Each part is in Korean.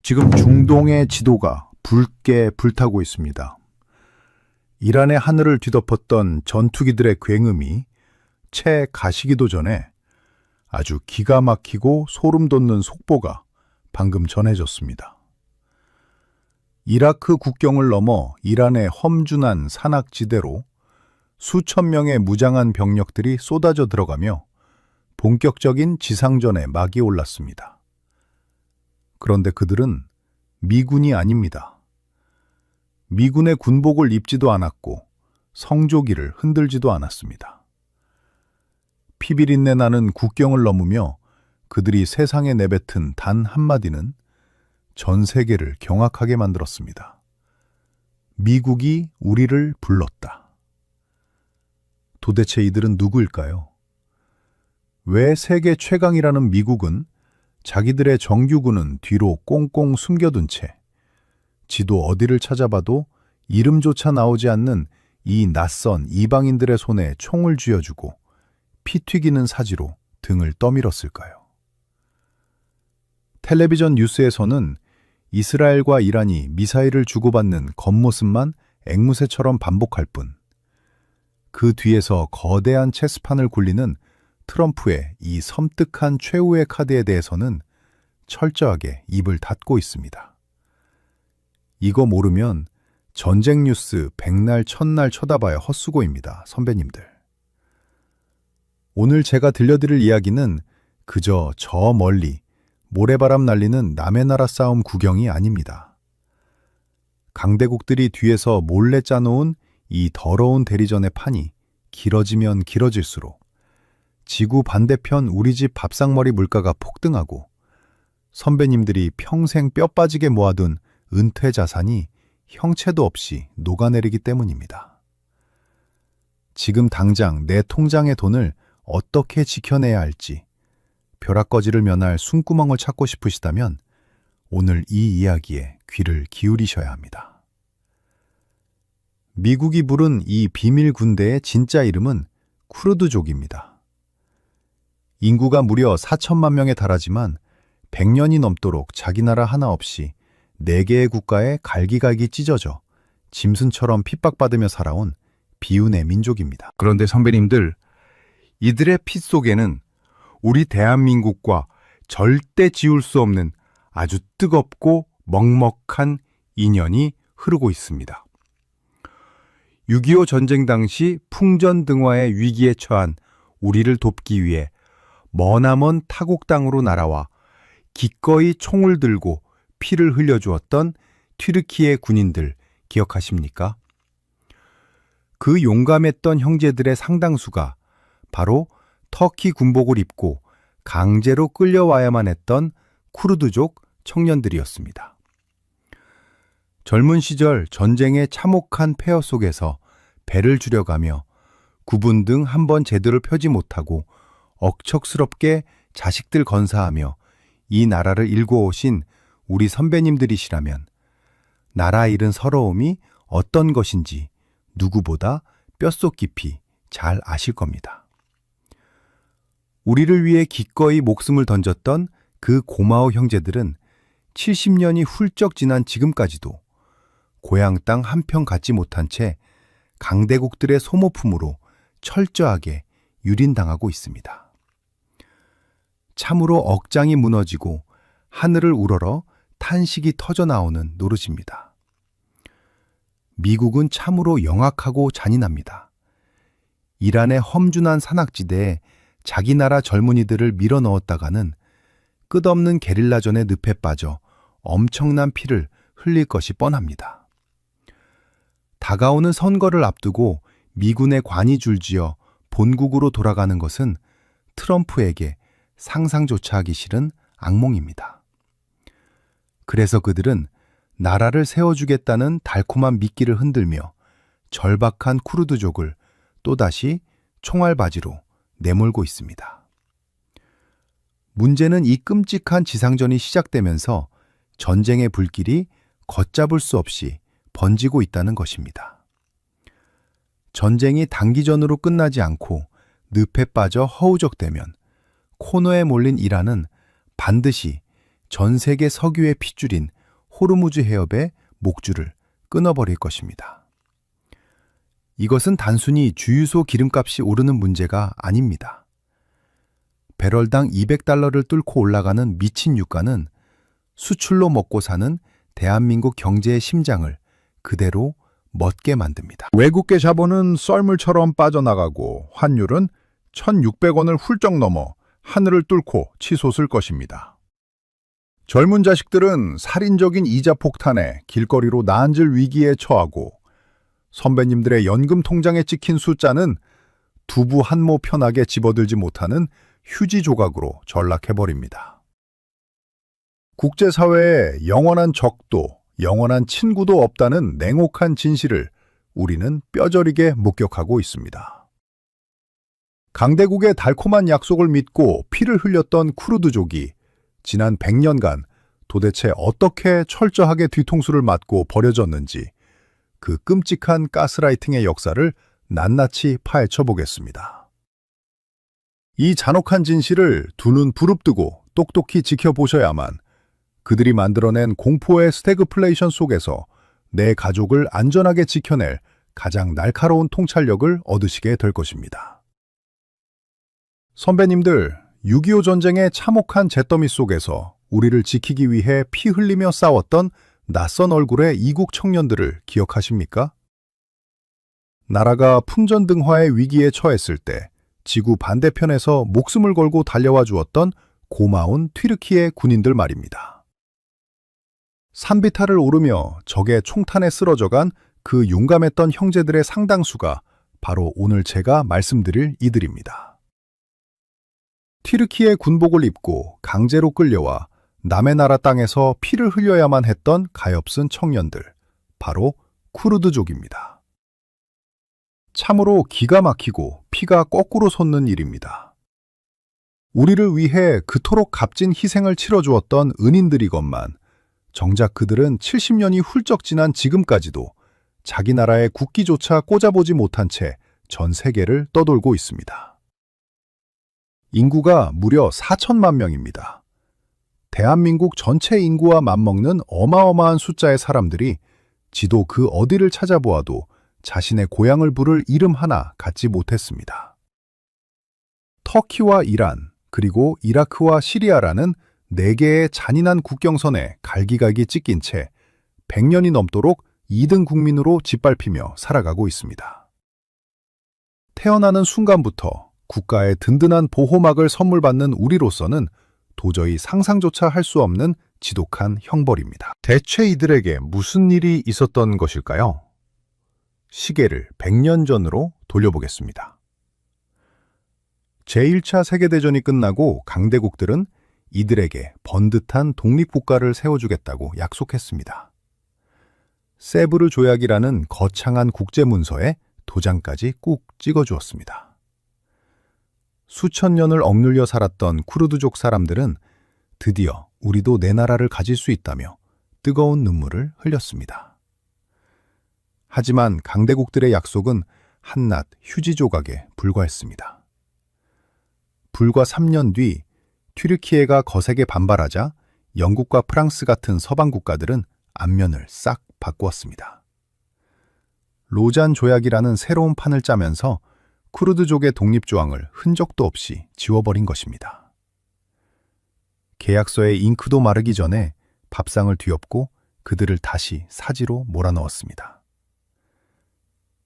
지금 중동의 지도가 붉게 불타고 있습니다. 이란의 하늘을 뒤덮었던 전투기들의 굉음이 채 가시기도 전에 아주 기가 막히고 소름 돋는 속보가 방금 전해졌습니다. 이라크 국경을 넘어 이란의 험준한 산악지대로 수천 명의 무장한 병력들이 쏟아져 들어가며 본격적인 지상전에 막이 올랐습니다. 그런데 그들은 미군이 아닙니다. 미군의 군복을 입지도 않았고 성조기를 흔들지도 않았습니다. 피비린내 나는 국경을 넘으며 그들이 세상에 내뱉은 단 한마디는 전 세계를 경악하게 만들었습니다. 미국이 우리를 불렀다. 도대체 이들은 누구일까요? 왜 세계 최강이라는 미국은 자기들의 정규군은 뒤로 꽁꽁 숨겨둔 채 지도 어디를 찾아봐도 이름조차 나오지 않는 이 낯선 이방인들의 손에 총을 쥐어주고 피 튀기는 사지로 등을 떠밀었을까요? 텔레비전 뉴스에서는 이스라엘과 이란이 미사일을 주고받는 겉모습만 앵무새처럼 반복할 뿐, 그 뒤에서 거대한 체스판을 굴리는 트럼프의 이 섬뜩한 최후의 카드에 대해서는 철저하게 입을 닫고 있습니다. 이거 모르면 전쟁 뉴스 백날 천날 쳐다봐야 헛수고입니다, 선배님들. 오늘 제가 들려드릴 이야기는 그저 저 멀리 모래바람 날리는 남의 나라 싸움 구경이 아닙니다. 강대국들이 뒤에서 몰래 짜놓은 이 더러운 대리전의 판이 길어지면 길어질수록 지구 반대편 우리 집 밥상머리 물가가 폭등하고 선배님들이 평생 뼈 빠지게 모아둔 은퇴 자산이 형체도 없이 녹아내리기 때문입니다. 지금 당장 내 통장의 돈을 어떻게 지켜내야 할지 벼락거지를 면할 숨구멍을 찾고 싶으시다면 오늘 이 이야기에 귀를 기울이셔야 합니다. 미국이 부른 이 비밀 군대의 진짜 이름은 쿠르드족입니다. 인구가 무려 4천만 명에 달하지만 100년이 넘도록 자기 나라 하나 없이 4개의 국가에 갈기갈기 찢어져 짐승처럼 핍박받으며 살아온 비운의 민족입니다. 그런데 선배님들, 이들의 피 속에는 우리 대한민국과 절대 지울 수 없는 아주 뜨겁고 먹먹한 인연이 흐르고 있습니다. 6.25 전쟁 당시 풍전등화의 위기에 처한 우리를 돕기 위해 머나먼 타국 땅으로 날아와 기꺼이 총을 들고 피를 흘려주었던 튀르키예 군인들 기억하십니까? 그 용감했던 형제들의 상당수가 바로 터키 군복을 입고 강제로 끌려와야만 했던 쿠르드족 청년들이었습니다. 젊은 시절 전쟁의 참혹한 폐허 속에서 배를 줄여가며 구분 등 한 번 제대로 펴지 못하고 억척스럽게 자식들 건사하며 이 나라를 일궈오신 우리 선배님들이시라면 나라 잃은 서러움이 어떤 것인지 누구보다 뼛속 깊이 잘 아실 겁니다. 우리를 위해 기꺼이 목숨을 던졌던 그 고마워 형제들은 70년이 훌쩍 지난 지금까지도 고향 땅 한 평 갖지 못한 채 강대국들의 소모품으로 철저하게 유린당하고 있습니다. 참으로 억장이 무너지고 하늘을 우러러 탄식이 터져나오는 노릇입니다. 미국은 참으로 영악하고 잔인합니다. 이란의 험준한 산악지대에 자기 나라 젊은이들을 밀어넣었다가는 끝없는 게릴라전의 늪에 빠져 엄청난 피를 흘릴 것이 뻔합니다. 다가오는 선거를 앞두고 미군의 관이 줄지어 본국으로 돌아가는 것은 트럼프에게 상상조차 하기 싫은 악몽입니다. 그래서 그들은 나라를 세워주겠다는 달콤한 미끼를 흔들며 절박한 쿠르드족을 또다시 총알바지로 내몰고 있습니다. 문제는 이 끔찍한 지상전이 시작되면서 전쟁의 불길이 걷잡을 수 없이 번지고 있다는 것입니다. 전쟁이 단기전으로 끝나지 않고 늪에 빠져 허우적대면 코너에 몰린 이란은 반드시 전 세계 석유의 핏줄인 호르무즈 해협의 목줄을 끊어버릴 것입니다. 이것은 단순히 주유소 기름값이 오르는 문제가 아닙니다. 배럴당 $200를 뚫고 올라가는 미친 유가는 수출로 먹고 사는 대한민국 경제의 심장을 그대로 멎게 만듭니다. 외국계 자본은 썰물처럼 빠져나가고 환율은 1,600원을 훌쩍 넘어 하늘을 뚫고 치솟을 것입니다. 젊은 자식들은 살인적인 이자 폭탄에 길거리로 나앉을 위기에 처하고 선배님들의 연금 통장에 찍힌 숫자는 두부 한 모 편하게 집어들지 못하는 휴지 조각으로 전락해버립니다. 국제사회에 영원한 적도, 영원한 친구도 없다는 냉혹한 진실을 우리는 뼈저리게 목격하고 있습니다. 강대국의 달콤한 약속을 믿고 피를 흘렸던 쿠르드족이 지난 100년간 도대체 어떻게 철저하게 뒤통수를 맞고 버려졌는지 그 끔찍한 가스라이팅의 역사를 낱낱이 파헤쳐 보겠습니다. 이 잔혹한 진실을 두 눈 부릅뜨고 똑똑히 지켜보셔야만 그들이 만들어낸 공포의 스태그플레이션 속에서 내 가족을 안전하게 지켜낼 가장 날카로운 통찰력을 얻으시게 될 것입니다. 선배님들, 6.25 전쟁의 참혹한 잿더미 속에서 우리를 지키기 위해 피 흘리며 싸웠던 낯선 얼굴의 이국 청년들을 기억하십니까? 나라가 풍전등화의 위기에 처했을 때 지구 반대편에서 목숨을 걸고 달려와 주었던 고마운 튀르키예 군인들 말입니다. 산비탈을 오르며 적의 총탄에 쓰러져간 그 용감했던 형제들의 상당수가 바로 오늘 제가 말씀드릴 이들입니다. 튀르키예 군복을 입고 강제로 끌려와 남의 나라 땅에서 피를 흘려야만 했던 가엾은 청년들, 바로 쿠르드족입니다. 참으로 기가 막히고 피가 거꾸로 솟는 일입니다. 우리를 위해 그토록 값진 희생을 치러주었던 은인들이건만 정작 그들은 70년이 훌쩍 지난 지금까지도 자기 나라의 국기조차 꽂아보지 못한 채 전 세계를 떠돌고 있습니다. 인구가 무려 4천만 명입니다. 대한민국 전체 인구와 맞먹는 어마어마한 숫자의 사람들이 지도 그 어디를 찾아보아도 자신의 고향을 부를 이름 하나 갖지 못했습니다. 터키와 이란, 그리고 이라크와 시리아라는 4개의 잔인한 국경선에 갈기갈기 찢긴 채 100년이 넘도록 2등 국민으로 짓밟히며 살아가고 있습니다. 태어나는 순간부터 국가의 든든한 보호막을 선물 받는 우리로서는 도저히 상상조차 할 수 없는 지독한 형벌입니다. 대체 이들에게 무슨 일이 있었던 것일까요? 시계를 100년 전으로 돌려보겠습니다. 제1차 세계대전이 끝나고 강대국들은 이들에게 번듯한 독립국가를 세워주겠다고 약속했습니다. 세브르 조약이라는 거창한 국제문서에 도장까지 꾹 찍어주었습니다. 수천 년을 억눌려 살았던 쿠르드족 사람들은 드디어 우리도 내 나라를 가질 수 있다며 뜨거운 눈물을 흘렸습니다. 하지만 강대국들의 약속은 한낱 휴지 조각에 불과했습니다. 불과 3년 뒤 튀르키예가 거세게 반발하자 영국과 프랑스 같은 서방 국가들은 안면을 싹 바꾸었습니다. 로잔 조약이라는 새로운 판을 짜면서 쿠르드족의 독립조항을 흔적도 없이 지워버린 것입니다. 계약서의 잉크도 마르기 전에 밥상을 뒤엎고 그들을 다시 사지로 몰아넣었습니다.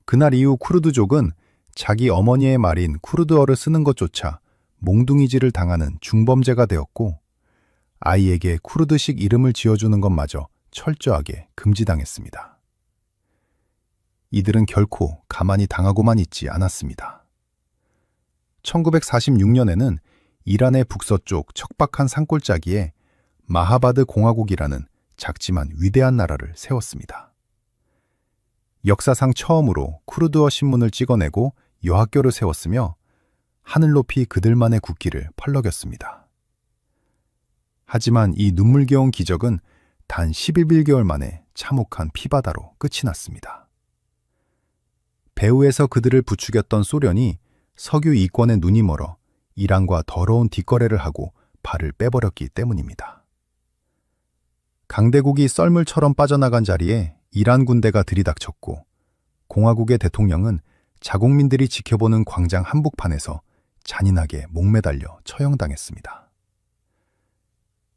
그날 이후 쿠르드족은 자기 어머니의 말인 쿠르드어를 쓰는 것조차 몽둥이질을 당하는 중범죄가 되었고 아이에게 쿠르드식 이름을 지어주는 것마저 철저하게 금지당했습니다. 이들은 결코 가만히 당하고만 있지 않았습니다. 1946년에는 이란의 북서쪽 척박한 산골짜기에 마하바드 공화국이라는 작지만 위대한 나라를 세웠습니다. 역사상 처음으로 쿠르드어 신문을 찍어내고 여학교를 세웠으며 하늘 높이 그들만의 국기를 펄럭였습니다. 하지만 이 눈물겨운 기적은 단 11개월 만에 참혹한 피바다로 끝이 났습니다. 배후에서 그들을 부추겼던 소련이 석유 이권에 눈이 멀어 이란과 더러운 뒷거래를 하고 발을 빼버렸기 때문입니다. 강대국이 썰물처럼 빠져나간 자리에 이란 군대가 들이닥쳤고 공화국의 대통령은 자국민들이 지켜보는 광장 한복판에서 잔인하게 목매달려 처형당했습니다.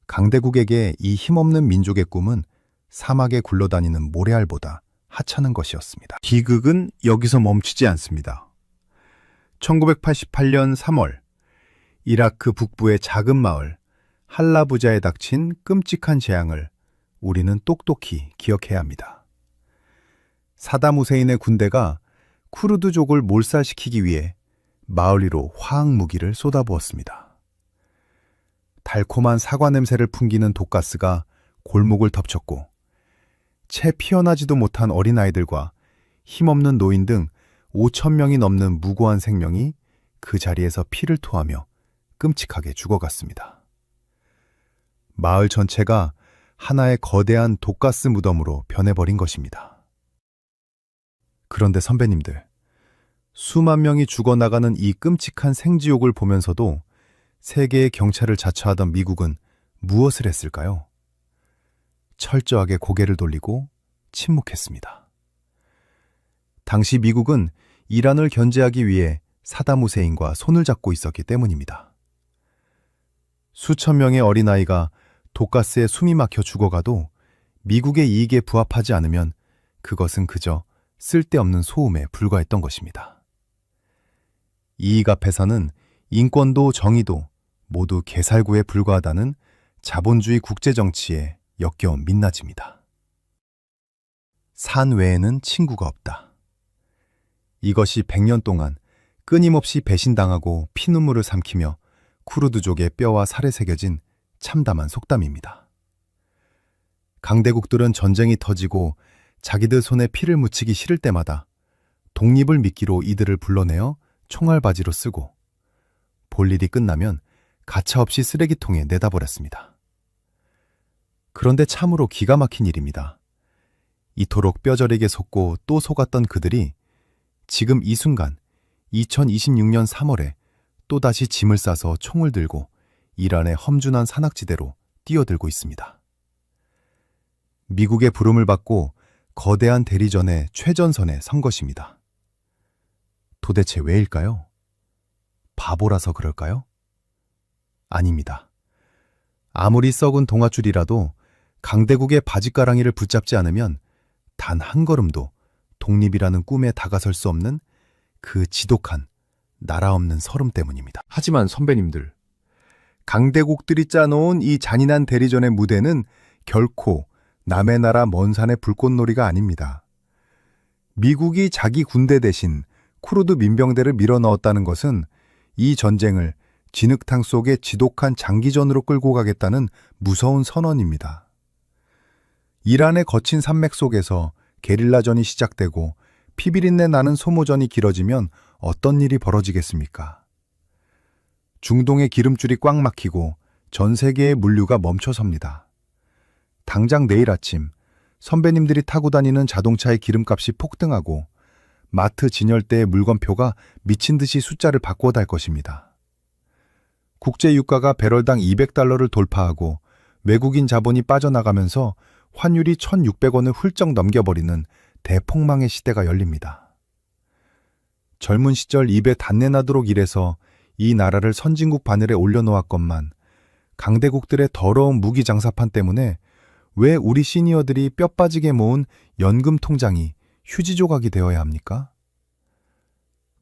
강대국에게 이 힘없는 민족의 꿈은 사막에 굴러다니는 모래알보다 하찮은 것이었습니다. 비극은 여기서 멈추지 않습니다. 1988년 3월 이라크 북부의 작은 마을 할라부자에 닥친 끔찍한 재앙을 우리는 똑똑히 기억해야 합니다. 사담 후세인의 군대가 쿠르드족을 몰살시키기 위해 마을 위로 화학 무기를 쏟아부었습니다. 달콤한 사과 냄새를 풍기는 독가스가 골목을 덮쳤고 채 피어나지도 못한 어린아이들과 힘없는 노인 등 5,000명이 넘는 무고한 생명이 그 자리에서 피를 토하며 끔찍하게 죽어갔습니다. 마을 전체가 하나의 거대한 독가스 무덤으로 변해버린 것입니다. 그런데 선배님들, 수만 명이 죽어나가는 이 끔찍한 생지옥을 보면서도 세계의 경찰을 자처하던 미국은 무엇을 했을까요? 철저하게 고개를 돌리고 침묵했습니다. 당시 미국은 이란을 견제하기 위해 사담 후세인과 손을 잡고 있었기 때문입니다. 수천 명의 어린아이가 독가스에 숨이 막혀 죽어가도 미국의 이익에 부합하지 않으면 그것은 그저 쓸데없는 소음에 불과했던 것입니다. 이익 앞에서는 인권도 정의도 모두 개살구에 불과하다는 자본주의 국제정치의 역겨운 민낯입니다. 산 외에는 친구가 없다. 이것이 100년 동안 끊임없이 배신당하고 피눈물을 삼키며 쿠르드족의 뼈와 살에 새겨진 참담한 속담입니다. 강대국들은 전쟁이 터지고 자기들 손에 피를 묻히기 싫을 때마다 독립을 미끼로 이들을 불러내어 총알바지로 쓰고 볼 일이 끝나면 가차없이 쓰레기통에 내다버렸습니다. 그런데 참으로 기가 막힌 일입니다. 이토록 뼈저리게 속고 또 속았던 그들이 지금 이 순간 2026년 3월에 또다시 짐을 싸서 총을 들고 이란의 험준한 산악지대로 뛰어들고 있습니다. 미국의 부름을 받고 거대한 대리전의 최전선에 선 것입니다. 도대체 왜일까요? 바보라서 그럴까요? 아닙니다. 아무리 썩은 동아줄이라도 강대국의 바짓가랑이를 붙잡지 않으면 단 한 걸음도 독립이라는 꿈에 다가설 수 없는 그 지독한 나라 없는 서름 때문입니다. 하지만 선배님들, 강대국들이 짜놓은 이 잔인한 대리전의 무대는 결코 남의 나라 먼 산의 불꽃놀이가 아닙니다. 미국이 자기 군대 대신 쿠르드 민병대를 밀어넣었다는 것은 이 전쟁을 진흙탕 속의 지독한 장기전으로 끌고 가겠다는 무서운 선언입니다. 이란의 거친 산맥 속에서 게릴라전이 시작되고 피비린내 나는 소모전이 길어지면 어떤 일이 벌어지겠습니까? 중동의 기름줄이 꽉 막히고 전 세계의 물류가 멈춰섭니다. 당장 내일 아침 선배님들이 타고 다니는 자동차의 기름값이 폭등하고 마트 진열대의 물건표가 미친 듯이 숫자를 바꾸어 달 것입니다. 국제 유가가 배럴당 $200를 돌파하고 외국인 자본이 빠져나가면서 환율이 1,600원을 훌쩍 넘겨버리는 대폭망의 시대가 열립니다. 젊은 시절 입에 단내 나도록 일해서 이 나라를 선진국 바늘에 올려놓았건만 강대국들의 더러운 무기 장사판 때문에 왜 우리 시니어들이 뼈 빠지게 모은 연금 통장이 휴지 조각이 되어야 합니까?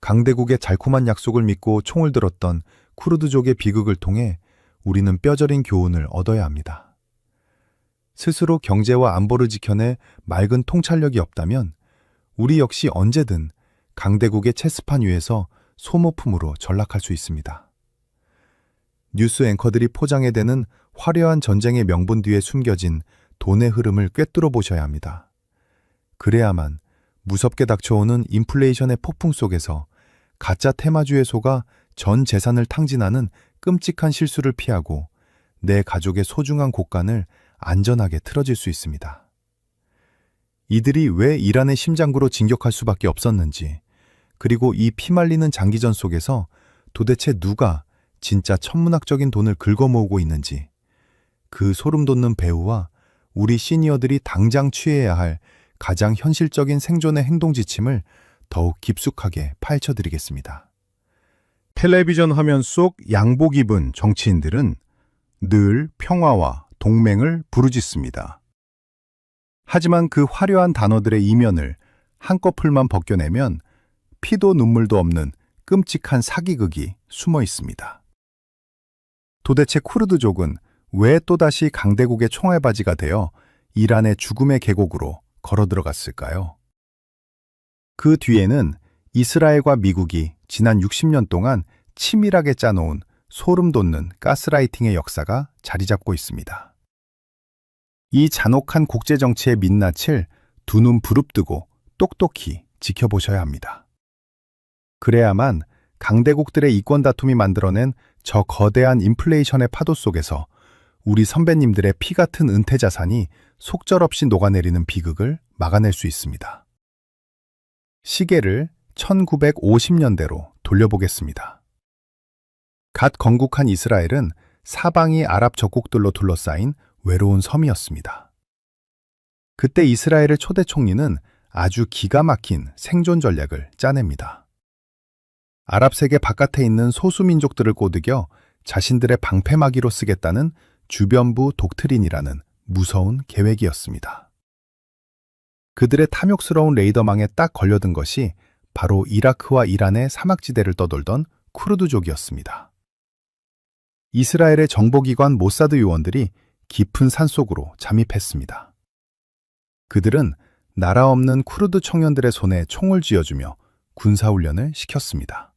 강대국의 달콤한 약속을 믿고 총을 들었던 쿠르드족의 비극을 통해 우리는 뼈저린 교훈을 얻어야 합니다. 스스로 경제와 안보를 지켜내 맑은 통찰력이 없다면 우리 역시 언제든 강대국의 체스판 위에서 소모품으로 전락할 수 있습니다. 뉴스 앵커들이 포장해대는 화려한 전쟁의 명분 뒤에 숨겨진 돈의 흐름을 꿰뚫어 보셔야 합니다. 그래야만 무섭게 닥쳐오는 인플레이션의 폭풍 속에서 가짜 테마주에 속아 전 재산을 탕진하는 끔찍한 실수를 피하고 내 가족의 소중한 곳간을 안전하게 틀어질 수 있습니다. 이들이 왜 이란의 심장구로 진격할 수밖에 없었는지, 그리고 이 피말리는 장기전 속에서 도대체 누가 진짜 천문학적인 돈을 긁어모으고 있는지, 그 소름 돋는 배후와 우리 시니어들이 당장 취해야 할 가장 현실적인 생존의 행동 지침을 더욱 깊숙하게 파헤쳐드리겠습니다. 텔레비전 화면 속 양복 입은 정치인들은 늘 평화와 동맹을 부르짖습니다. 하지만 그 화려한 단어들의 이면을 한꺼풀만 벗겨내면 피도 눈물도 없는 끔찍한 사기극이 숨어 있습니다. 도대체 쿠르드족은 왜 또다시 강대국의 총알바지가 되어 이란의 죽음의 계곡으로 걸어 들어갔을까요? 그 뒤에는 이스라엘과 미국이 지난 60년 동안 치밀하게 짜놓은 소름 돋는 가스라이팅의 역사가 자리 잡고 있습니다. 이 잔혹한 국제정치의 민낯을 두 눈 부릅뜨고 똑똑히 지켜보셔야 합니다. 그래야만 강대국들의 이권 다툼이 만들어낸 저 거대한 인플레이션의 파도 속에서 우리 선배님들의 피 같은 은퇴 자산이 속절없이 녹아내리는 비극을 막아낼 수 있습니다. 시계를 1950년대로 돌려보겠습니다. 갓 건국한 이스라엘은 사방이 아랍 적국들로 둘러싸인 외로운 섬이었습니다. 그때 이스라엘의 초대 총리는 아주 기가 막힌 생존 전략을 짜냅니다. 아랍 세계 바깥에 있는 소수민족들을 꼬드겨 자신들의 방패막이로 쓰겠다는 주변부 독트린이라는 무서운 계획이었습니다. 그들의 탐욕스러운 레이더망에 딱 걸려든 것이 바로 이라크와 이란의 사막지대를 떠돌던 쿠르드족이었습니다. 이스라엘의 정보기관 모사드 요원들이 깊은 산속으로 잠입했습니다. 그들은 나라 없는 쿠르드 청년들의 손에 총을 쥐어주며 군사훈련을 시켰습니다.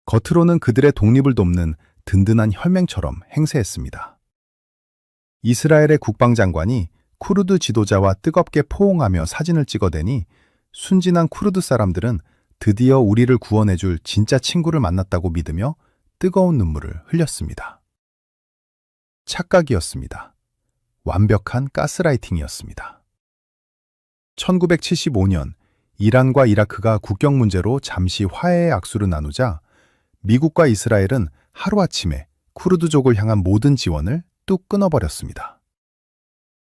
겉으로는 그들의 독립을 돕는 든든한 혈맹처럼 행세했습니다. 이스라엘의 국방장관이 쿠르드 지도자와 뜨겁게 포옹하며 사진을 찍어대니 순진한 쿠르드 사람들은 드디어 우리를 구원해줄 진짜 친구를 만났다고 믿으며 뜨거운 눈물을 흘렸습니다. 착각이었습니다. 완벽한 가스라이팅이었습니다. 1975년 이란과 이라크가 국경 문제로 잠시 화해의 악수를 나누자 미국과 이스라엘은 하루아침에 쿠르드족을 향한 모든 지원을 뚝 끊어버렸습니다.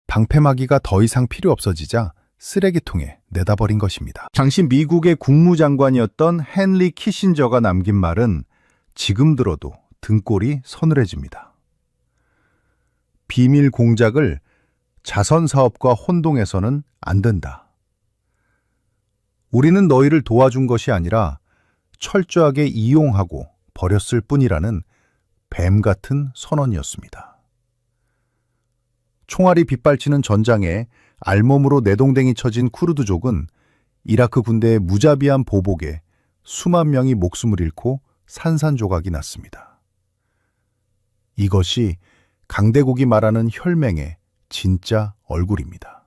방패막이가 더 이상 필요 없어지자 쓰레기통에 내다버린 것입니다. 당시 미국의 국무장관이었던 헨리 키신저가 남긴 말은 지금 들어도 등골이 서늘해집니다. 비밀 공작을 자선사업과 혼동해서는 안 된다. 우리는 너희를 도와준 것이 아니라 철저하게 이용하고 버렸을 뿐이라는 뱀 같은 선언이었습니다. 총알이 빗발치는 전장에 알몸으로 내동댕이 쳐진 쿠르드족은 이라크 군대의 무자비한 보복에 수만 명이 목숨을 잃고 산산조각이 났습니다. 이것이 강대국이 말하는 혈맹의 진짜 얼굴입니다.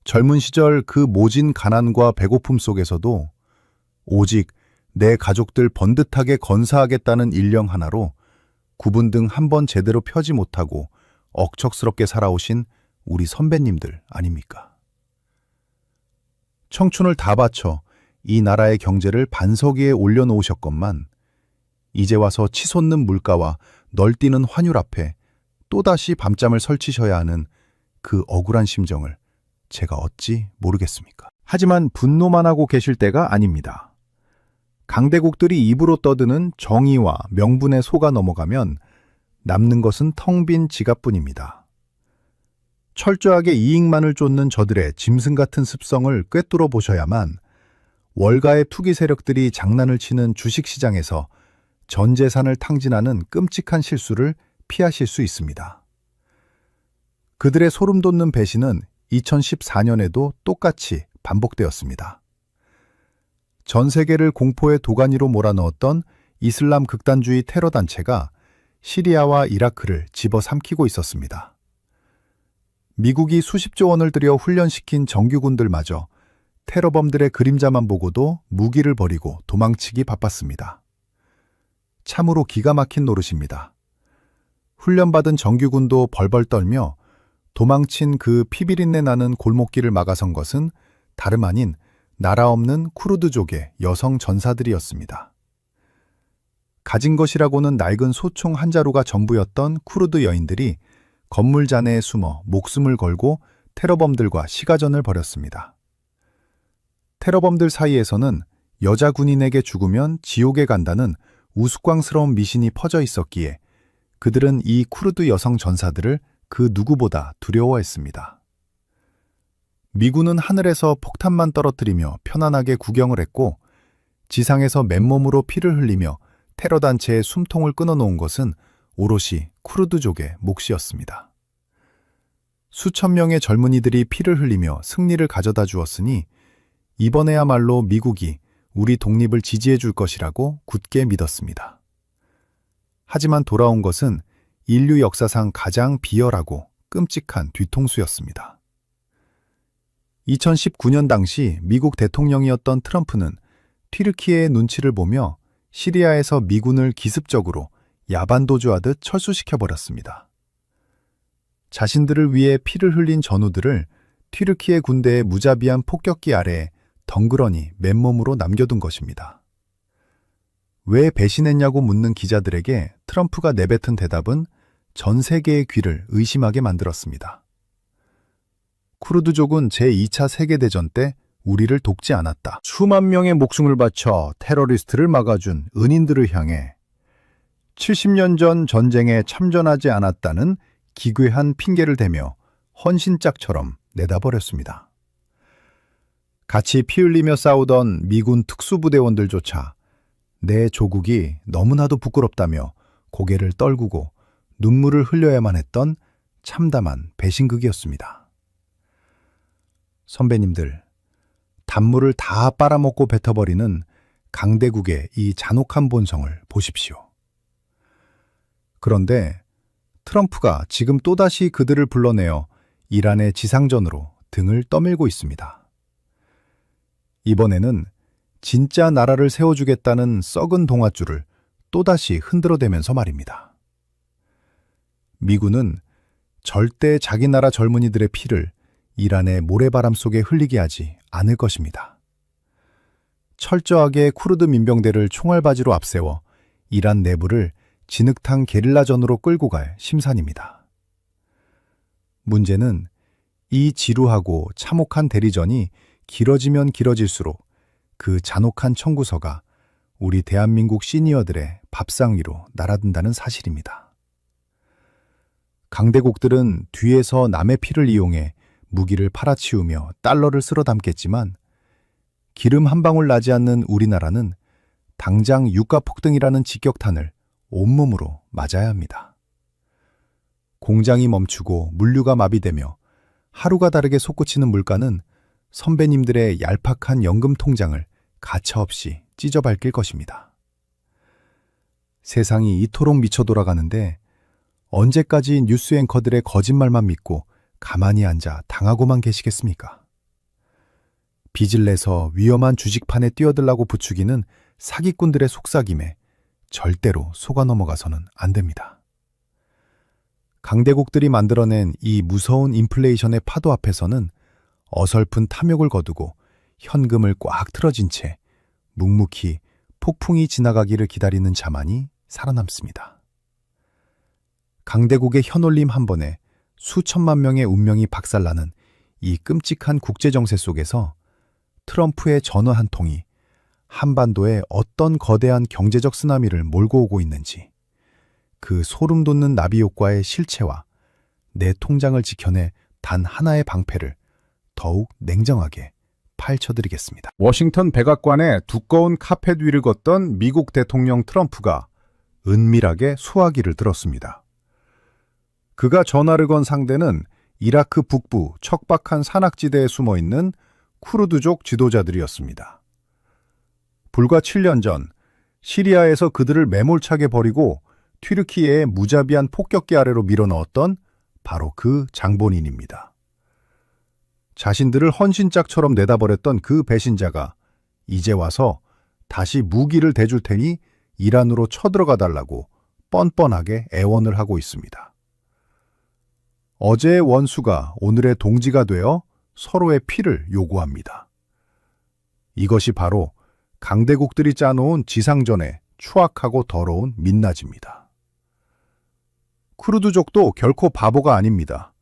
젊은 시절 그 모진 가난과 배고픔 속에서도 오직 내 가족들 번듯하게 건사하겠다는 일념 하나로 구분등 한 번 제대로 펴지 못하고 억척스럽게 살아오신 우리 선배님들 아닙니까? 청춘을 다 바쳐 이 나라의 경제를 반석 위에 올려놓으셨건만 이제 와서 치솟는 물가와 널뛰는 환율 앞에 또다시 밤잠을 설치셔야 하는 그 억울한 심정을 제가 어찌 모르겠습니까? 하지만 분노만 하고 계실 때가 아닙니다. 강대국들이 입으로 떠드는 정의와 명분에 속아 넘어가면 남는 것은 텅 빈 지갑뿐입니다. 철저하게 이익만을 쫓는 저들의 짐승 같은 습성을 꿰뚫어 보셔야만 월가의 투기 세력들이 장난을 치는 주식시장에서 전 재산을 탕진하는 끔찍한 실수를 피하실 수 있습니다. 그들의 소름 돋는 배신은 2014년에도 똑같이 반복되었습니다. 전 세계를 공포의 도가니로 몰아넣었던 이슬람 극단주의 테러 단체가 시리아와 이라크를 집어삼키고 있었습니다. 미국이 수십조 원을 들여 훈련시킨 정규군들마저 테러범들의 그림자만 보고도 무기를 버리고 도망치기 바빴습니다. 참으로 기가 막힌 노릇입니다. 훈련받은 정규군도 벌벌 떨며 도망친 그 피비린내 나는 골목길을 막아선 것은 다름 아닌 나라 없는 쿠르드족의 여성 전사들이었습니다. 가진 것이라고는 낡은 소총 한 자루가 전부였던 쿠르드 여인들이 건물 잔해에 숨어 목숨을 걸고 테러범들과 시가전을 벌였습니다. 테러범들 사이에서는 여자 군인에게 죽으면 지옥에 간다는 우스꽝스러운 미신이 퍼져 있었기에 그들은 이 쿠르드 여성 전사들을 그 누구보다 두려워했습니다. 미군은 하늘에서 폭탄만 떨어뜨리며 편안하게 구경을 했고 지상에서 맨몸으로 피를 흘리며 테러단체의 숨통을 끊어놓은 것은 오롯이 쿠르드족의 몫이었습니다. 수천 명의 젊은이들이 피를 흘리며 승리를 가져다 주었으니 이번에야말로 미국이 우리 독립을 지지해 줄 것이라고 굳게 믿었습니다. 하지만 돌아온 것은 인류 역사상 가장 비열하고 끔찍한 뒤통수였습니다. 2019년 당시 미국 대통령이었던 트럼프는 튀르키예의 눈치를 보며 시리아에서 미군을 기습적으로 야반도주하듯 철수시켜버렸습니다. 자신들을 위해 피를 흘린 전우들을 튀르키예 군대의 무자비한 폭격기 아래에 덩그러니 맨몸으로 남겨둔 것입니다. 왜 배신했냐고 묻는 기자들에게 트럼프가 내뱉은 대답은 전 세계의 귀를 의심하게 만들었습니다. 쿠르드족은 제2차 세계대전 때 우리를 돕지 않았다. 수만 명의 목숨을 바쳐 테러리스트를 막아준 은인들을 향해 70년 전 전쟁에 참전하지 않았다는 기괴한 핑계를 대며 헌신짝처럼 내다버렸습니다. 같이 피 흘리며 싸우던 미군 특수부대원들조차 내 조국이 너무나도 부끄럽다며 고개를 떨구고 눈물을 흘려야만 했던 참담한 배신극이었습니다. 선배님들, 단물을 다 빨아먹고 뱉어버리는 강대국의 이 잔혹한 본성을 보십시오. 그런데 트럼프가 지금 또다시 그들을 불러내어 이란의 지상전으로 등을 떠밀고 있습니다. 이번에는 진짜 나라를 세워주겠다는 썩은 동아줄을 또다시 흔들어대면서 말입니다. 미군은 절대 자기 나라 젊은이들의 피를 이란의 모래바람 속에 흘리게 하지 않을 것입니다. 철저하게 쿠르드 민병대를 총알바지로 앞세워 이란 내부를 진흙탕 게릴라전으로 끌고 갈 심산입니다. 문제는 이 지루하고 참혹한 대리전이 길어지면 길어질수록 그 잔혹한 청구서가 우리 대한민국 시니어들의 밥상 위로 날아든다는 사실입니다. 강대국들은 뒤에서 남의 피를 이용해 무기를 팔아치우며 달러를 쓸어 담겠지만 기름 한 방울 나지 않는 우리나라는 당장 유가 폭등이라는 직격탄을 온몸으로 맞아야 합니다. 공장이 멈추고 물류가 마비되며 하루가 다르게 솟구치는 물가는 선배님들의 얄팍한 연금 통장을 가차없이 찢어밟힐 것입니다. 세상이 이토록 미쳐 돌아가는데 언제까지 뉴스 앵커들의 거짓말만 믿고 가만히 앉아 당하고만 계시겠습니까? 빚을 내서 위험한 주식판에 뛰어들라고 부추기는 사기꾼들의 속삭임에 절대로 속아 넘어가서는 안 됩니다. 강대국들이 만들어낸 이 무서운 인플레이션의 파도 앞에서는 어설픈 탐욕을 거두고 현금을 꽉 틀어진 채 묵묵히 폭풍이 지나가기를 기다리는 자만이 살아남습니다. 강대국의 현올림 한 번에 수천만 명의 운명이 박살나는 이 끔찍한 국제정세 속에서 트럼프의 전화 한 통이 한반도에 어떤 거대한 경제적 쓰나미를 몰고 오고 있는지 그 소름 돋는 나비 효과의 실체와 내 통장을 지켜내 단 하나의 방패를 더욱 냉정하게 파헤쳐드리겠습니다. 워싱턴 백악관의 두꺼운 카펫 위를 걷던 미국 대통령 트럼프가 은밀하게 수화기를 들었습니다. 그가 전화를 건 상대는 이라크 북부 척박한 산악지대에 숨어있는 쿠르드족 지도자들이었습니다. 불과 7년 전 시리아에서 그들을 매몰차게 버리고 튀르키예의 무자비한 폭격기 아래로 밀어넣었던 바로 그 장본인입니다. 자신들을 헌신짝처럼 내다버렸던 그 배신자가 이제 와서 다시 무기를 대줄 테니 이란으로 쳐들어가 달라고 뻔뻔하게 애원을 하고 있습니다. 어제의 원수가 오늘의 동지가 되어 서로의 피를 요구합니다. 이것이 바로 강대국들이 짜놓은 지상전의 추악하고 더러운 민낯입니다. 쿠르드족도 결코 바보가 아닙니다.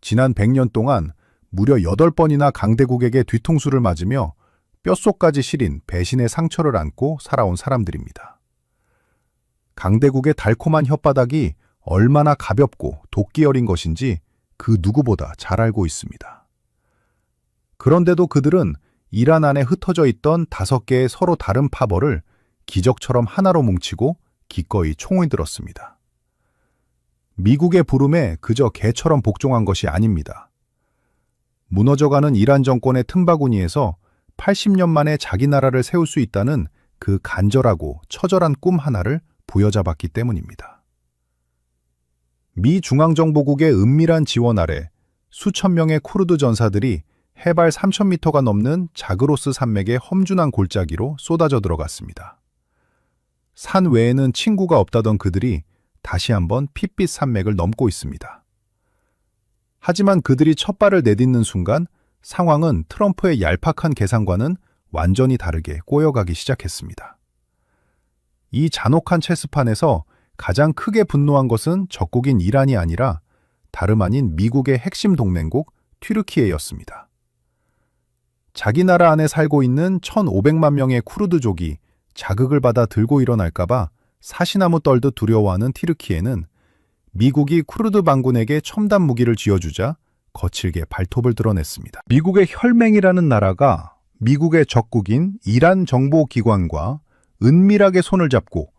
지난 100년 동안 무려 8번이나 강대국에게 뒤통수를 맞으며 뼛속까지 시린 배신의 상처를 안고 살아온 사람들입니다. 강대국의 달콤한 혓바닥이 얼마나 가볍고 도끼 어린 것인지 그 누구보다 잘 알고 있습니다. 그런데도 그들은 이란 안에 흩어져 있던 5개의 서로 다른 파벌을 기적처럼 하나로 뭉치고 기꺼이 총을 들었습니다. 미국의 부름에 그저 개처럼 복종한 것이 아닙니다. 무너져가는 이란 정권의 틈바구니에서 80년 만에 자기 나라를 세울 수 있다는 그 간절하고 처절한 꿈 하나를 부여잡았기 때문입니다. 미 중앙정보국의 은밀한 지원 아래 수천 명의 쿠르드 전사들이 해발 3,000m가 넘는 자그로스 산맥의 험준한 골짜기로 쏟아져 들어갔습니다. 산 외에는 친구가 없다던 그들이 다시 한번 핏빛 산맥을 넘고 있습니다. 하지만 그들이 첫 발을 내딛는 순간 상황은 트럼프의 얄팍한 계산과는 완전히 다르게 꼬여가기 시작했습니다. 이 잔혹한 체스판에서 가장 크게 분노한 것은 적국인 이란이 아니라 다름 아닌 미국의 핵심 동맹국 튀르키예였습니다. 자기 나라 안에 살고 있는 1,500만 명의 쿠르드족이 자극을 받아 들고 일어날까봐 사시나무 떨듯 두려워하는 튀르키예는 미국이 쿠르드 반군에게 첨단 무기를 쥐어주자 거칠게 발톱을 드러냈습니다. 미국의 혈맹이라는 나라가 미국의 적국인 이란 정보기관과 은밀하게 손을 잡고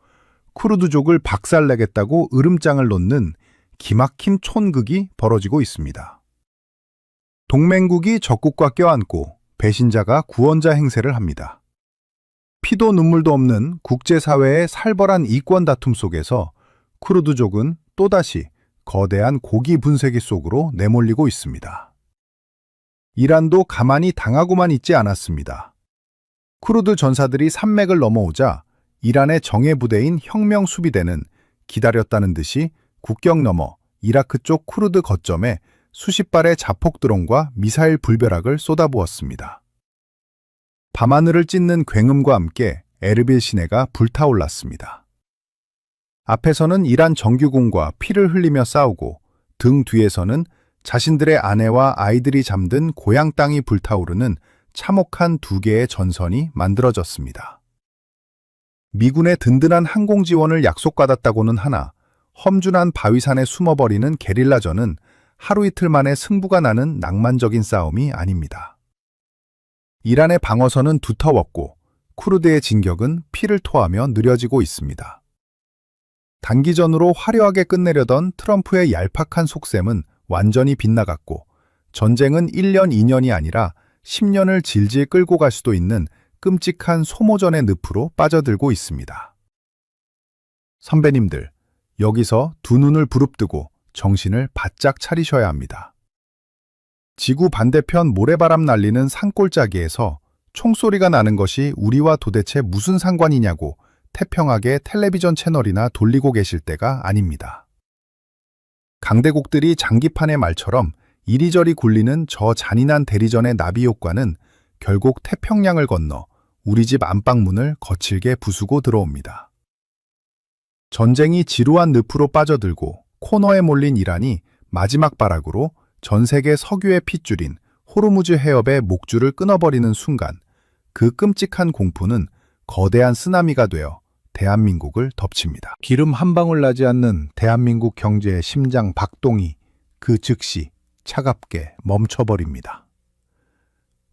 쿠르드족을 박살내겠다고 으름장을 놓는 기막힌 촌극이 벌어지고 있습니다. 동맹국이 적국과 껴안고 배신자가 구원자 행세를 합니다. 피도 눈물도 없는 국제사회의 살벌한 이권 다툼 속에서 쿠르드족은 또다시 거대한 고기 분쇄기 속으로 내몰리고 있습니다. 이란도 가만히 당하고만 있지 않았습니다. 쿠르드 전사들이 산맥을 넘어오자 이란의 정예 부대인 혁명 수비대는 기다렸다는 듯이 국경 너머 이라크 쪽 쿠르드 거점에 수십 발의 자폭 드론과 미사일 불벼락을 쏟아부었습니다. 밤하늘을 찢는 굉음과 함께 에르빌 시내가 불타올랐습니다. 앞에서는 이란 정규군과 피를 흘리며 싸우고 등 뒤에서는 자신들의 아내와 아이들이 잠든 고향 땅이 불타오르는 참혹한 2개의 전선이 만들어졌습니다. 미군의 든든한 항공 지원을 약속받았다고는 하나 험준한 바위산에 숨어버리는 게릴라전은 하루 이틀 만에 승부가 나는 낭만적인 싸움이 아닙니다. 이란의 방어선은 두터웠고 쿠르드의 진격은 피를 토하며 느려지고 있습니다. 단기전으로 화려하게 끝내려던 트럼프의 얄팍한 속셈은 완전히 빗나갔고 전쟁은 1년, 2년이 아니라 10년을 질질 끌고 갈 수도 있는 끔찍한 소모전의 늪으로 빠져들고 있습니다. 선배님들, 여기서 두 눈을 부릅뜨고 정신을 바짝 차리셔야 합니다. 지구 반대편 모래바람 날리는 산골짜기에서 총소리가 나는 것이 우리와 도대체 무슨 상관이냐고 태평하게 텔레비전 채널이나 돌리고 계실 때가 아닙니다. 강대국들이 장기판의 말처럼 이리저리 굴리는 저 잔인한 대리전의 나비 효과는 결국 태평양을 건너 우리 집 안방문을 거칠게 부수고 들어옵니다. 전쟁이 지루한 늪으로 빠져들고 코너에 몰린 이란이 마지막 발악으로 전 세계 석유의 핏줄인 호르무즈 해협의 목줄을 끊어버리는 순간 그 끔찍한 공포는 거대한 쓰나미가 되어 대한민국을 덮칩니다. 기름 한 방울 나지 않는 대한민국 경제의 심장 박동이 그 즉시 차갑게 멈춰버립니다.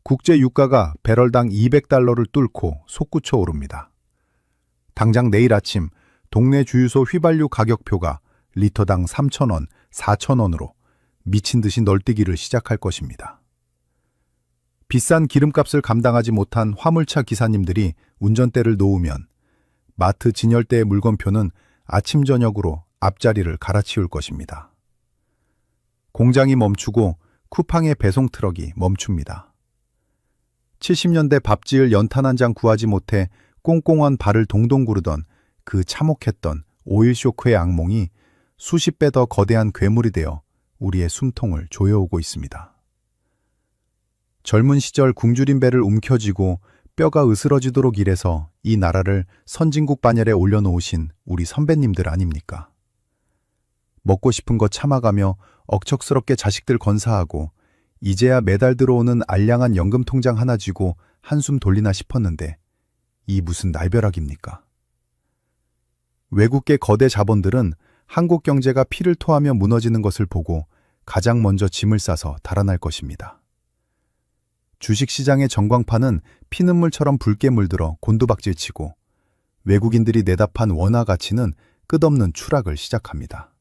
국제 유가가 배럴당 200달러를 뚫고 솟구쳐 오릅니다. 당장 내일 아침 동네 주유소 휘발유 가격표가 리터당 3,000원, 4,000원으로 미친 듯이 널뛰기를 시작할 것입니다. 비싼 기름값을 감당하지 못한 화물차 기사님들이 운전대를 놓으면 마트 진열대의 물건표는 아침 저녁으로 앞자리를 갈아치울 것입니다. 공장이 멈추고 쿠팡의 배송 트럭이 멈춥니다. 70년대 밥 지을 연탄 한 장 구하지 못해 꽁꽁한 발을 동동 구르던 그 참혹했던 오일 쇼크의 악몽이 수십 배 더 거대한 괴물이 되어 우리의 숨통을 조여오고 있습니다. 젊은 시절 굶주린 배를 움켜쥐고 뼈가 으스러지도록 일해서 이 나라를 선진국 반열에 올려놓으신 우리 선배님들 아닙니까? 먹고 싶은 거 참아가며 억척스럽게 자식들 건사하고 이제야 매달 들어오는 알량한 연금 통장 하나 쥐고 한숨 돌리나 싶었는데 이 무슨 날벼락입니까? 외국계 거대 자본들은 한국 경제가 피를 토하며 무너지는 것을 보고 가장 먼저 짐을 싸서 달아날 것입니다. 주식시장의 전광판은 피눈물처럼 붉게 물들어 곤두박질치고 외국인들이 내다판 원화 가치는 끝없는 추락을 시작합니다.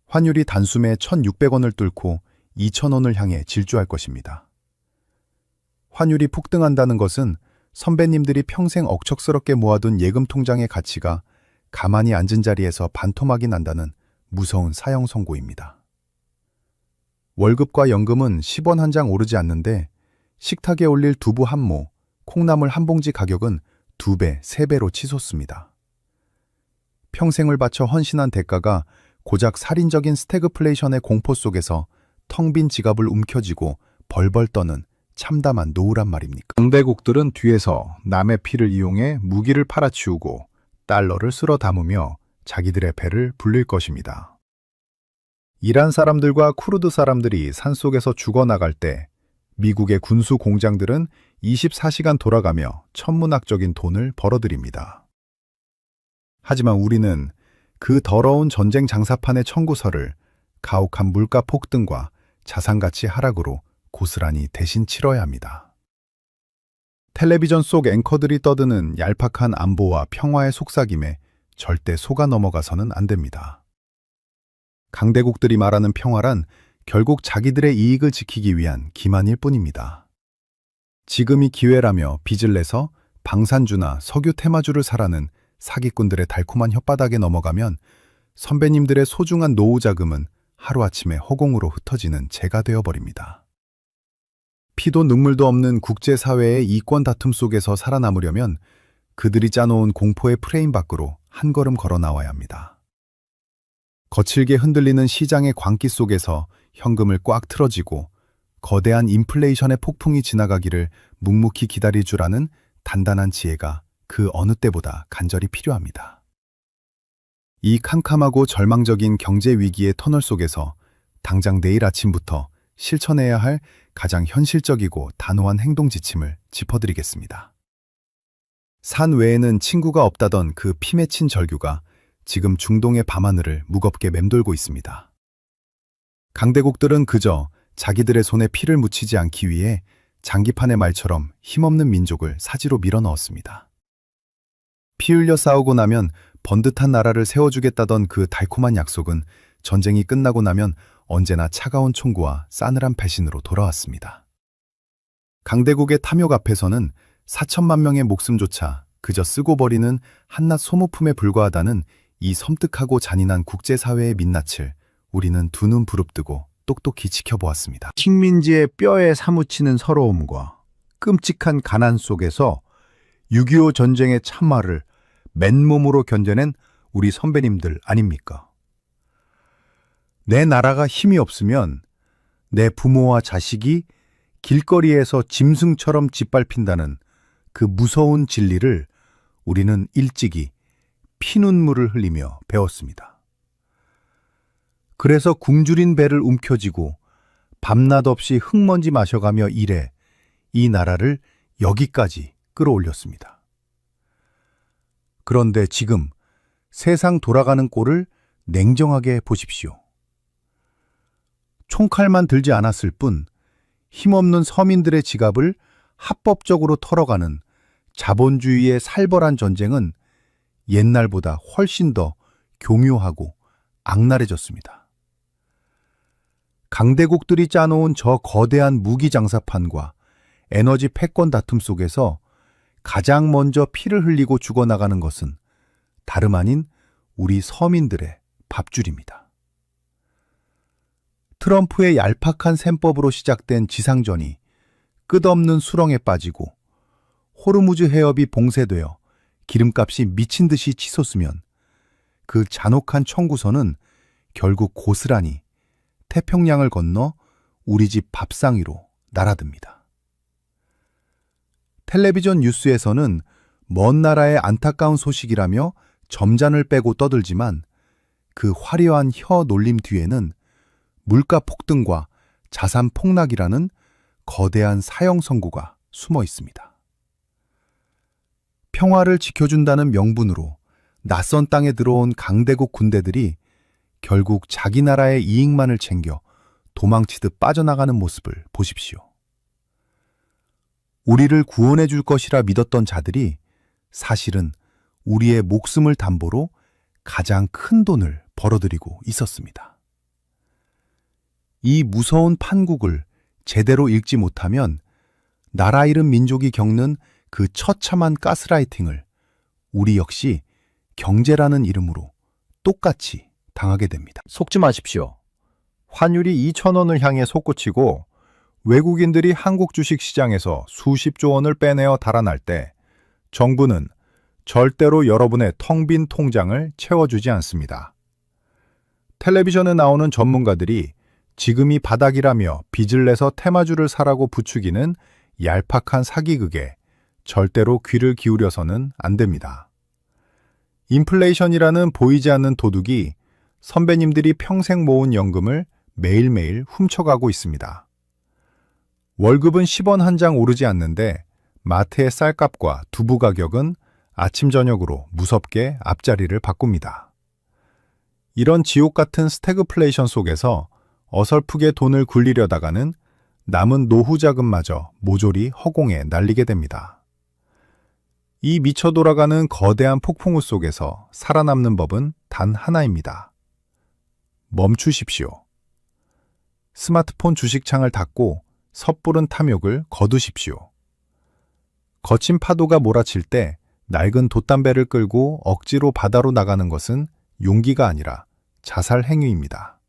환율이 단숨에 1,600원을 뚫고 2,000원을 향해 질주할 것입니다. 환율이 폭등한다는 것은 선배님들이 평생 억척스럽게 모아둔 예금 통장의 가치가 가만히 앉은 자리에서 반토막이 난다는 무서운 사형 선고입니다. 월급과 연금은 10원 한 장 오르지 않는데 식탁에 올릴 두부 한 모, 콩나물 한 봉지 가격은 2배, 3배로 치솟습니다. 평생을 바쳐 헌신한 대가가 고작 살인적인 스태그플레이션의 공포 속에서 텅 빈 지갑을 움켜쥐고 벌벌 떠는 참담한 노후란 말입니까? 강대국들은 뒤에서 남의 피를 이용해 무기를 팔아치우고 달러를 쓸어 담으며 자기들의 배를 불릴 것입니다. 이란 사람들과 쿠르드 사람들이 산속에서 죽어나갈 때 미국의 군수 공장들은 24시간 돌아가며 천문학적인 돈을 벌어들입니다. 하지만 우리는 그 더러운 전쟁 장사판의 청구서를 가혹한 물가 폭등과 자산가치 하락으로 고스란히 대신 치러야 합니다. 텔레비전 속 앵커들이 떠드는 얄팍한 안보와 평화의 속삭임에 절대 속아 넘어가서는 안 됩니다. 강대국들이 말하는 평화란 결국 자기들의 이익을 지키기 위한 기만일 뿐입니다. 지금이 기회라며 빚을 내서 방산주나 석유 테마주를 사라는 사기꾼들의 달콤한 혓바닥에 넘어가면 선배님들의 소중한 노후 자금은 하루아침에 허공으로 흩어지는 재가 되어버립니다. 피도 눈물도 없는 국제사회의 이권 다툼 속에서 살아남으려면 그들이 짜놓은 공포의 프레임 밖으로 한 걸음 걸어 나와야 합니다. 거칠게 흔들리는 시장의 광기 속에서 현금을 꽉 틀어쥐고 거대한 인플레이션의 폭풍이 지나가기를 묵묵히 기다릴 줄 아는 단단한 지혜가 그 어느 때보다 간절히 필요합니다. 이 캄캄하고 절망적인 경제 위기의 터널 속에서 당장 내일 아침부터 실천해야 할 가장 현실적이고 단호한 행동 지침을 짚어드리겠습니다. 산 외에는 친구가 없다던 그 피 맺힌 절규가 지금 중동의 밤하늘을 무겁게 맴돌고 있습니다. 강대국들은 그저 자기들의 손에 피를 묻히지 않기 위해 장기판의 말처럼 힘없는 민족을 사지로 밀어넣었습니다. 피 흘려 싸우고 나면 번듯한 나라를 세워주겠다던 그 달콤한 약속은 전쟁이 끝나고 나면 언제나 차가운 총구와 싸늘한 배신으로 돌아왔습니다. 강대국의 탐욕 앞에서는 4천만 명의 목숨조차 그저 쓰고 버리는 한낱 소모품에 불과하다는 이 섬뜩하고 잔인한 국제사회의 민낯을 우리는 두 눈 부릅뜨고 똑똑히 지켜보았습니다. 식민지의 뼈에 사무치는 서러움과 끔찍한 가난 속에서 6.25 전쟁의 참화를 맨몸으로 견뎌낸 우리 선배님들 아닙니까? 내 나라가 힘이 없으면 내 부모와 자식이 길거리에서 짐승처럼 짓밟힌다는 그 무서운 진리를 우리는 일찍이 피눈물을 흘리며 배웠습니다. 그래서 굶주린 배를 움켜쥐고 밤낮 없이 흙먼지 마셔가며 일해 이 나라를 여기까지 끌어올렸습니다. 그런데 지금 세상 돌아가는 꼴을 냉정하게 보십시오. 총칼만 들지 않았을 뿐 힘없는 서민들의 지갑을 합법적으로 털어가는 자본주의의 살벌한 전쟁은 옛날보다 훨씬 더 교묘하고 악랄해졌습니다. 강대국들이 짜놓은 저 거대한 무기 장사판과 에너지 패권 다툼 속에서 가장 먼저 피를 흘리고 죽어나가는 것은 다름 아닌 우리 서민들의 밥줄입니다. 트럼프의 얄팍한 셈법으로 시작된 지상전이 끝없는 수렁에 빠지고 호르무즈 해협이 봉쇄되어 기름값이 미친 듯이 치솟으면 그 잔혹한 청구서는 결국 고스란히 태평양을 건너 우리 집 밥상 위로 날아듭니다. 텔레비전 뉴스에서는 먼 나라의 안타까운 소식이라며 점잔을 빼고 떠들지만 그 화려한 혀 놀림 뒤에는 물가 폭등과 자산 폭락이라는 거대한 사형 선고가 숨어 있습니다. 평화를 지켜준다는 명분으로 낯선 땅에 들어온 강대국 군대들이 결국 자기 나라의 이익만을 챙겨 도망치듯 빠져나가는 모습을 보십시오. 우리를 구원해 줄 것이라 믿었던 자들이 사실은 우리의 목숨을 담보로 가장 큰 돈을 벌어들이고 있었습니다. 이 무서운 판국을 제대로 읽지 못하면 나라 잃은 민족이 겪는 그 처참한 가스라이팅을 우리 역시 경제라는 이름으로 똑같이 당하게 됩니다. 속지 마십시오. 환율이 2,000원을 향해 솟구치고 외국인들이 한국 주식시장에서 수십조 원을 빼내어 달아날 때 정부는 절대로 여러분의 텅 빈 통장을 채워주지 않습니다. 텔레비전에 나오는 전문가들이 지금이 바닥이라며 빚을 내서 테마주를 사라고 부추기는 얄팍한 사기극에 절대로 귀를 기울여서는 안 됩니다. 인플레이션이라는 보이지 않는 도둑이 선배님들이 평생 모은 연금을 매일매일 훔쳐가고 있습니다. 월급은 10원 한 장 오르지 않는데 마트의 쌀값과 두부 가격은 아침 저녁으로 무섭게 앞자리를 바꿉니다. 이런 지옥 같은 스태그플레이션 속에서 어설프게 돈을 굴리려다가는 남은 노후 자금마저 모조리 허공에 날리게 됩니다. 이 미쳐 돌아가는 거대한 폭풍우 속에서 살아남는 법은 단 하나입니다. 멈추십시오. 스마트폰 주식창을 닫고 섣부른 탐욕을 거두십시오. 거친 파도가 몰아칠 때 낡은 돛담배를 끌고 억지로 바다로 나가는 것은 용기가 아니라 자살 행위입니다.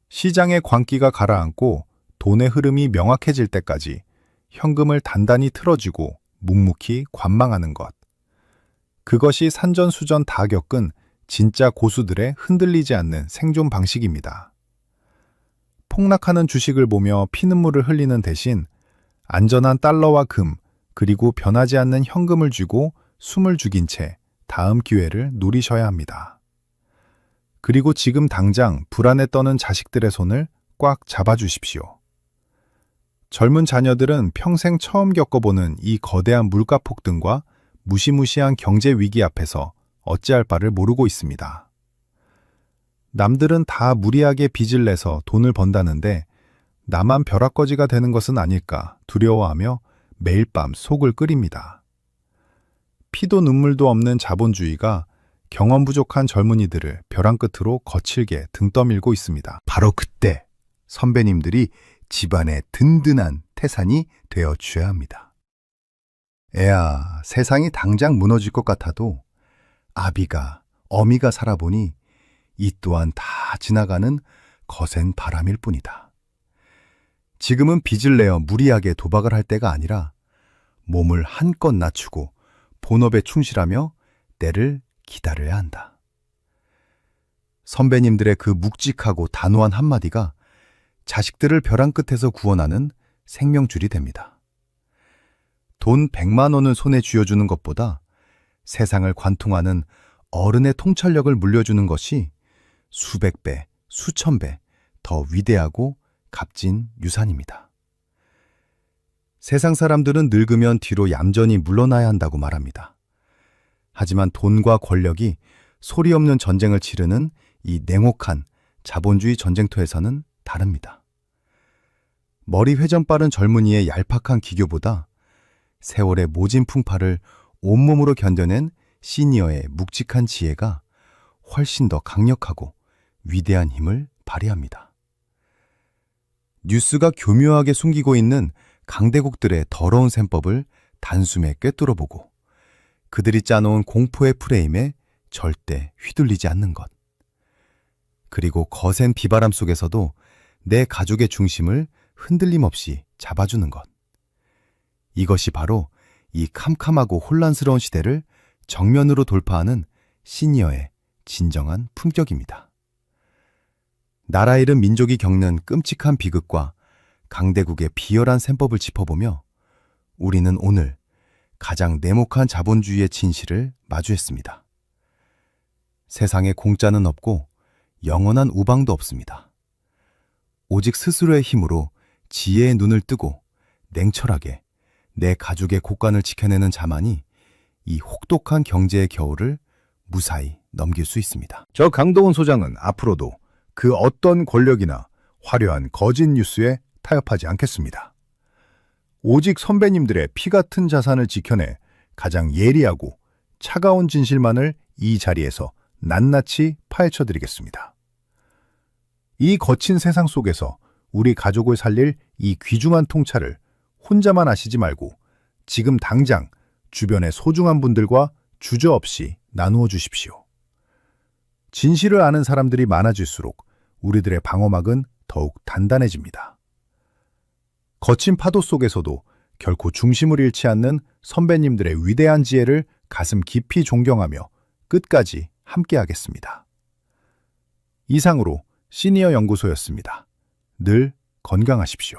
시장의 광기가 가라앉고 돈의 흐름이 명확해질 때까지 현금을 단단히 틀어쥐고 묵묵히 관망하는 것. 그것이 산전수전 다 겪은 진짜 고수들의 흔들리지 않는 생존 방식입니다. 폭락하는 주식을 보며 피눈물을 흘리는 대신 안전한 달러와 금, 그리고 변하지 않는 현금을 쥐고 숨을 죽인 채 다음 기회를 누리셔야 합니다. 그리고 지금 당장 불안에 떠는 자식들의 손을 꽉 잡아주십시오. 젊은 자녀들은 평생 처음 겪어보는 이 거대한 물가 폭등과 무시무시한 경제 위기 앞에서 어찌할 바를 모르고 있습니다. 남들은 다 무리하게 빚을 내서 돈을 번다는데 나만 벼락거지가 되는 것은 아닐까 두려워하며 매일 밤 속을 끓입니다. 피도 눈물도 없는 자본주의가 경험 부족한 젊은이들을 벼랑 끝으로 거칠게 등 떠밀고 있습니다. 바로 그때 선배님들이 집안의 든든한 태산이 되어주셔야 합니다. 애야, 세상이 당장 무너질 것 같아도 아비가, 어미가 살아보니 이 또한 다 지나가는 거센 바람일 뿐이다. 지금은 빚을 내어 무리하게 도박을 할 때가 아니라 몸을 한껏 낮추고 본업에 충실하며 때를 기다려야 한다. 선배님들의 그 묵직하고 단호한 한마디가 자식들을 벼랑 끝에서 구원하는 생명줄이 됩니다. 돈 100만 원을 손에 쥐어주는 것보다 세상을 관통하는 어른의 통찰력을 물려주는 것이 수백 배, 수천 배 더 위대하고 값진 유산입니다. 세상 사람들은 늙으면 뒤로 얌전히 물러나야 한다고 말합니다. 하지만 돈과 권력이 소리 없는 전쟁을 치르는 이 냉혹한 자본주의 전쟁터에서는 다릅니다. 머리 회전 빠른 젊은이의 얄팍한 기교보다 세월의 모진 풍파를 온몸으로 견뎌낸 시니어의 묵직한 지혜가 훨씬 더 강력하고 위대한 힘을 발휘합니다. 뉴스가 교묘하게 숨기고 있는 강대국들의 더러운 셈법을 단숨에 꿰뚫어보고 그들이 짜놓은 공포의 프레임에 절대 휘둘리지 않는 것. 그리고 거센 비바람 속에서도 내 가족의 중심을 흔들림 없이 잡아주는 것. 이것이 바로 이 캄캄하고 혼란스러운 시대를 정면으로 돌파하는 시니어의 진정한 품격입니다. 나라 잃은 민족이 겪는 끔찍한 비극과 강대국의 비열한 셈법을 짚어보며 우리는 오늘 가장 냉혹한 자본주의의 진실을 마주했습니다. 세상에 공짜는 없고 영원한 우방도 없습니다. 오직 스스로의 힘으로 지혜의 눈을 뜨고 냉철하게 내 가족의 곳간을 지켜내는 자만이 이 혹독한 경제의 겨울을 무사히 넘길 수 있습니다. 저 강동원 소장은 앞으로도 그 어떤 권력이나 화려한 거짓 뉴스에 타협하지 않겠습니다. 오직 선배님들의 피 같은 자산을 지켜내 가장 예리하고 차가운 진실만을 이 자리에서 낱낱이 파헤쳐드리겠습니다. 이 거친 세상 속에서 우리 가족을 살릴 이 귀중한 통찰을 혼자만 아시지 말고 지금 당장 주변의 소중한 분들과 주저없이 나누어 주십시오. 진실을 아는 사람들이 많아질수록 우리들의 방어막은 더욱 단단해집니다. 거친 파도 속에서도 결코 중심을 잃지 않는 선배님들의 위대한 지혜를 가슴 깊이 존경하며 끝까지 함께하겠습니다. 이상으로 시니어 연구소였습니다. 늘 건강하십시오.